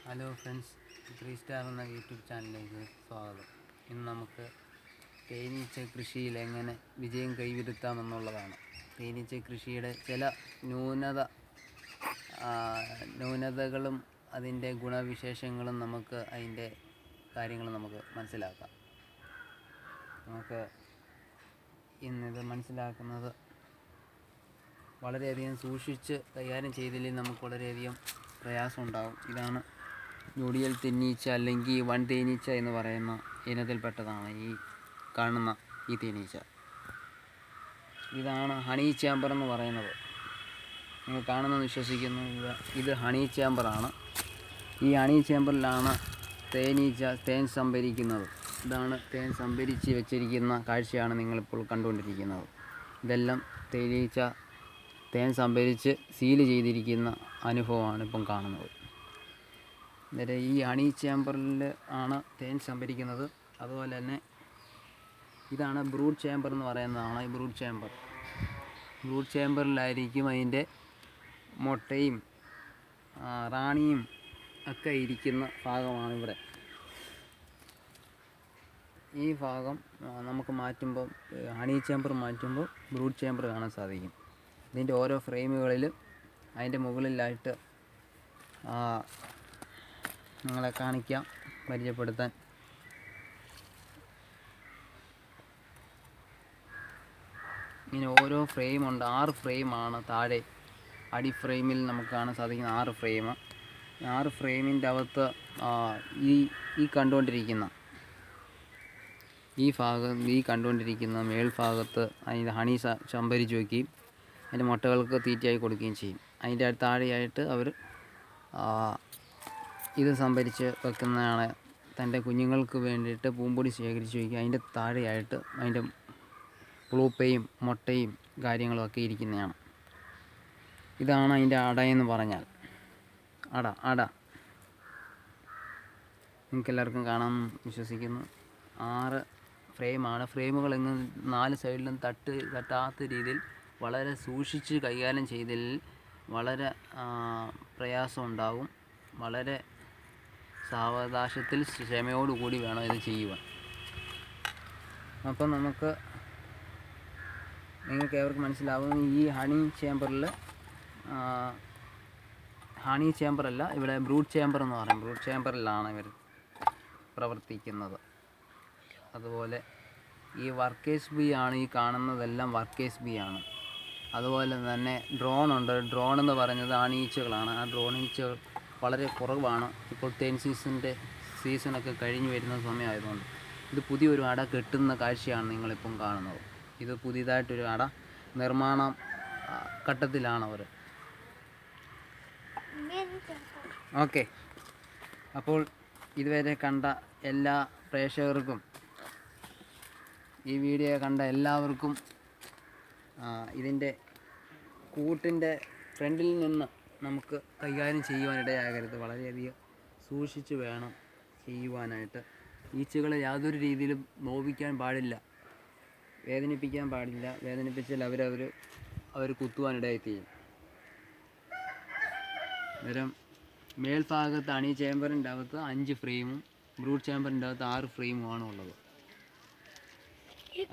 Hello friends, 3 star എന്ന YouTube ചാനലിലേക്ക് സ്വാഗതം. ഇന്ന് നമുക്ക് തേനീച്ച കൃഷിയിൽ എങ്ങനെ വിജയം കൈവരുത്താമെന്നുള്ളതാണ്. തേനീച്ച കൃഷിയുടെ ചില ന്യൂനതകളും അതിൻ്റെ ഗുണവിശേഷങ്ങളും അതിൻ്റെ കാര്യങ്ങൾ നമുക്ക് മനസ്സിലാക്കാം. നമുക്ക് ഇന്നിത് മനസ്സിലാക്കുന്നത് വളരെയധികം സൂക്ഷിച്ച് കൈകാര്യം ചെയ്തില്ലെങ്കിൽ നമുക്ക് വളരെയധികം പ്രയാസം ഉണ്ടാകും. ഇതാണ് ഞൊടിയൽ തേനീച്ച അല്ലെങ്കിൽ വൺ തേനീച്ച എന്ന് പറയുന്ന ഇനത്തിൽപ്പെട്ടതാണ് ഈ കാണുന്ന ഈ തേനീച്ച. ഇതാണ് ഹണി ചേമ്പർ എന്ന് പറയുന്നത്. നിങ്ങൾ കാണുന്നത് വിശ്വസിക്കുന്നു. ഇത് ഹണി ചേമ്പറാണ്. ഈ ഹണി ചേമ്പറിലാണ് തേൻ സംഭരിക്കുന്നത്. ഇതാണ് തേൻ സംഭരിച്ച് വെച്ചിരിക്കുന്ന കാഴ്ചയാണ് നിങ്ങളിപ്പോൾ കണ്ടുകൊണ്ടിരിക്കുന്നത്. ഇതെല്ലാം തേനീച്ച തേൻ സംഭരിച്ച് സീൽ ചെയ്തിരിക്കുന്ന അനുഭവമാണ് ഇപ്പം കാണുന്നത്. അന്നേരം ഈ ഹണി ചേമ്പറിൽ ആണ് തേൻ സംഭരിക്കുന്നത്. അതുപോലെ തന്നെ ഇതാണ് ബ്രൂഡ് ചേമ്പർ എന്ന് പറയുന്നതാണ്. ഈ ബ്രൂഡ് ചേമ്പറിലായിരിക്കും അതിൻ്റെ മുട്ടയും റാണിയും ഒക്കെ ഇരിക്കുന്ന ഭാഗമാണ് ഇവിടെ. ഈ ഭാഗം നമുക്ക് മാറ്റുമ്പോൾ, ഹണി ചേമ്പർ മാറ്റുമ്പോൾ ബ്രൂഡ് ചേമ്പർ കാണാൻ സാധിക്കും. ഇതിൻ്റെ ഓരോ ഫ്രെയിമുകളിൽ അതിൻ്റെ മുകളിലായിട്ട് നിങ്ങളെ കാണിക്കാം, പരിചയപ്പെടുത്താൻ. ഇങ്ങനെ ഓരോ ഫ്രെയിമുണ്ട്. 6 ഫ്രെയിമാണ് താഴെ അടി ഫ്രെയിമിൽ നമുക്ക് കാണാൻ സാധിക്കുന്ന 6 ഫ്രെയിം. 6 ഫ്രെയിമിൻ്റെ അകത്ത് ഈ കണ്ടുകൊണ്ടിരിക്കുന്ന മേൽഭാഗത്ത് അതിൻ്റെ ഹണി സംഭരിച്ച് വയ്ക്കുകയും അതിൻ്റെ മുട്ടകൾക്ക് തീറ്റയായി കൊടുക്കുകയും ചെയ്യും. അതിൻ്റെ താഴെയായിട്ട് അവർ ഇത് സംഭരിച്ച് വെക്കുന്നതാണ്. തൻ്റെ കുഞ്ഞുങ്ങൾക്ക് വേണ്ടിയിട്ട് പൂമ്പൊടി ശേഖരിച്ച് വയ്ക്കുക. അതിൻ്റെ താഴെയായിട്ട് അതിൻ്റെ പുളുപ്പയും മുട്ടയും കാര്യങ്ങളുമൊക്കെ ഇരിക്കുന്നതാണ്. ഇതാണ് അതിൻ്റെ അടയെന്ന് പറഞ്ഞാൽ. അട നിങ്ങൾക്കെല്ലാവർക്കും കാണാൻ വിശ്വസിക്കുന്നു. 6 ഫ്രെയിമാണ്. ഫ്രെയിമുകളെങ്ങും 4 സൈഡിലും തട്ടാത്ത രീതിയിൽ വളരെ സൂക്ഷിച്ച് കൈകാര്യം ചെയ്തതിൽ വളരെ പ്രയാസം ഉണ്ടാകും. വളരെ സാവകാശത്തിൽ ക്ഷമയോടുകൂടി വേണം ഇത് ചെയ്യുവാൻ. അപ്പം നിങ്ങൾക്ക് ഏവർക്ക് മനസ്സിലാവും. ഈ ഹണി ചേമ്പറല്ല, ഇവിടെ ബ്രൂഡ് ചേമ്പർ എന്ന് പറയും. ബ്രൂഡ് ചേമ്പറിലാണ് ഇവർ പ്രവർത്തിക്കുന്നത്. അതുപോലെ ഈ വർക്കേഴ്സ് ബീ ആണ്. ഈ കാണുന്നതെല്ലാം വർക്കേഴ്സ് ബീ ആണ്. അതുപോലെ തന്നെ ഡ്രോണുണ്ട്. ഡ്രോൺ എന്ന് പറയുന്നത് ആണീച്ചകളാണ്. ആ ഡ്രോണീച്ചകൾ വളരെ കുറവാണ്. ഇപ്പോൾ തേൻ സീസണൊക്കെ കഴിഞ്ഞ് വരുന്ന സമയമായതുകൊണ്ട് ഇത് പുതിയൊരു അട കെട്ടുന്ന കാഴ്ചയാണ് നിങ്ങളിപ്പം കാണുന്നത്. ഇത് പുതിയതായിട്ടൊരു അട നിർമ്മാണ ഘട്ടത്തിലാണ് അവർ. ഓക്കെ, അപ്പോൾ ഇതുവരെ കണ്ട എല്ലാ പ്രേക്ഷകർക്കും, ഈ വീഡിയോ കണ്ട എല്ലാവർക്കും ഇതിൻ്റെ കൂട്ടിൻ്റെ ഫ്രണ്ടിൽ നിന്ന് നമുക്ക് കൈകാര്യം ചെയ്യുവാനിടയാകരുത്. വളരെയധികം സൂക്ഷിച്ച് വേണം ചെയ്യുവാനായിട്ട്. ഈച്ചകളെ യാതൊരു രീതിയിലും നോവിക്കാൻ പാടില്ല, വേദനിപ്പിക്കാൻ പാടില്ല. വേദനിപ്പിച്ചാൽ അവർ കുത്തുവാനിടയായിത്തീരും. അന്നേരം മേൽഭാഗത്ത് ഹണി ചേമ്പറിൻ്റെ അകത്ത് 5 ഫ്രെയിമും ബ്രൂഡ് ചേമ്പറിൻ്റെ അകത്ത് 6 ഫ്രെയിമുമാണ് ഉള്ളത്.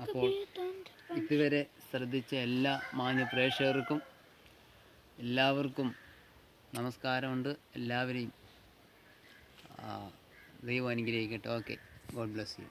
അപ്പോൾ ഇതുവരെ ശ്രദ്ധിച്ച എല്ലാ മാന്യ പ്രേക്ഷകർക്കും എല്ലാവർക്കും നമസ്കാരമുണ്ട്. എല്ലാവരെയും ദൈവം അനുഗ്രഹിക്കട്ടെ. Okay, God bless you.